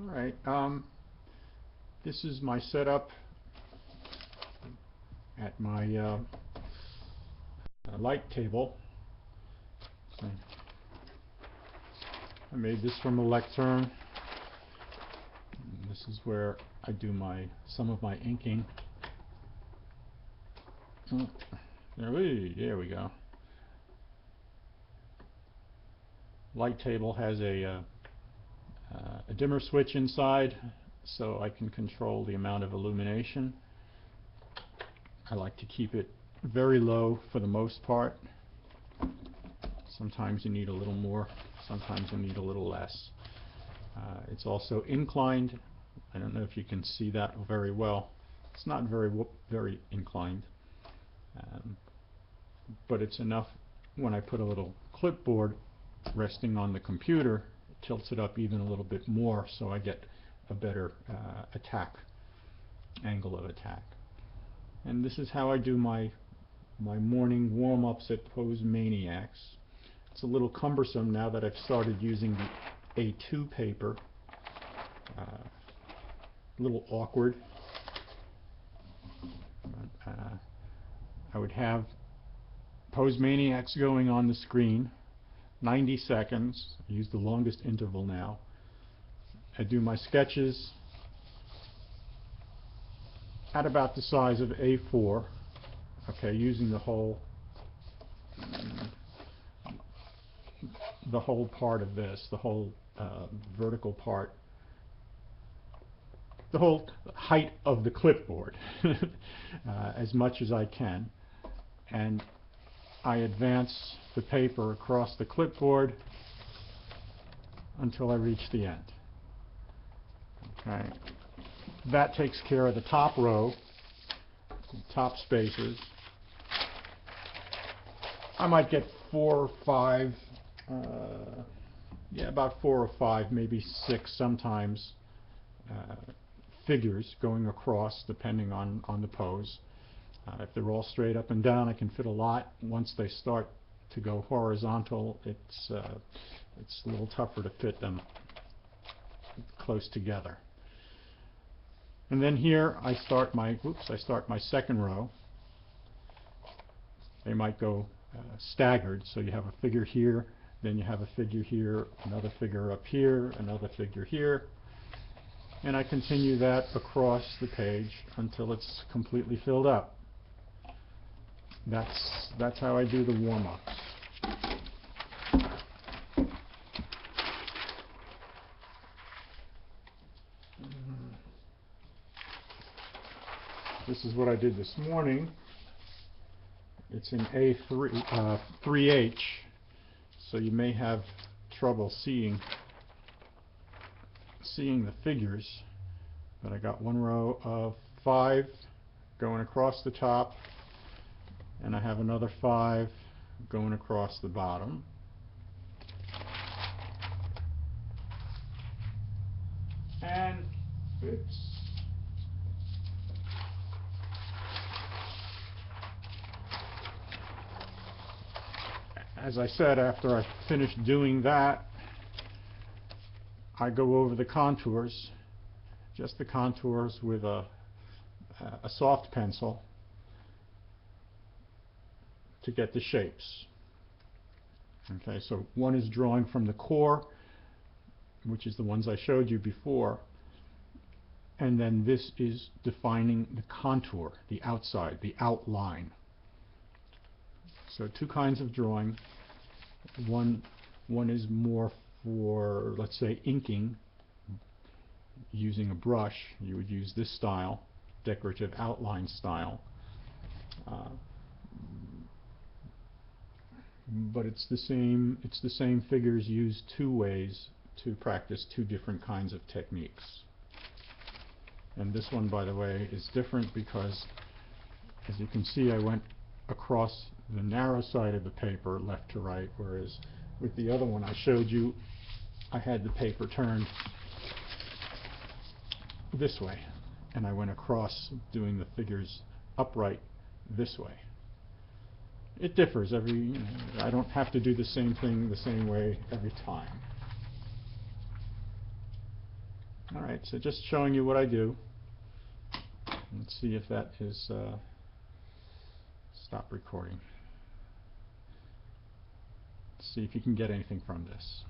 Alright, this is my setup at my light table. So I made this from a lectern. This is where I do some of my inking. There we go. Light table has a dimmer switch inside, so I can control the amount of illumination. I like to keep it very low for the most part. Sometimes you need a little more, sometimes you need a little less. It's also inclined. I don't know if you can see that very well. It's not very inclined, but it's enough. When I put a little clipboard resting on the computer, it tilts it up even a little bit more, so I get a better angle of attack. And this is how I do my morning warm-ups at Pose Maniacs. It's a little cumbersome now that I've started using the A2 paper. A little awkward. I would have Pose Maniacs going on the screen, 90 seconds. I use the longest interval now. I do my sketches at about the size of A4, okay, using the whole part of this, the whole vertical part, the whole height of the clipboard as much as I can, and I advance the paper across the clipboard until I reach the end. Okay. That takes care of the top row, top spaces. I might get 4 or 5, about 4 or 5, maybe 6 sometimes, figures going across depending on the pose. If they're all straight up and down, I can fit a lot. Once they start to go horizontal, it's a little tougher to fit them close together. And then here I start my second row. They might go staggered, so you have a figure here, then you have a figure here, another figure up here, another figure here, and I continue that across the page until it's completely filled up. That's how I do the warm-ups. This is what I did this morning. It's in A3, 3H, so you may have trouble seeing the figures, but I got one row of 5 going across the top, and I have another 5 going across the bottom. And as I said, after I finish doing that, I go over the contours, just the contours with a soft pencil to get the shapes. Okay, so one is drawing from the core, which is the ones I showed you before, and then this is defining the contour, the outside, the outline. So 2 kinds of drawing. One is more for, let's say, inking using a brush. You would use this style, decorative outline style. But it's the same figures used 2 ways to practice 2 different kinds of techniques. And this one, by the way, is different because, as you can see, I went across the narrow side of the paper left to right, whereas with the other one I showed you, I had the paper turned this way, and I went across doing the figures upright this way. It differs I don't have to do the same thing the same way every time. Alright, so just showing you what I do. Let's see if that is stop recording. See if you can get anything from this.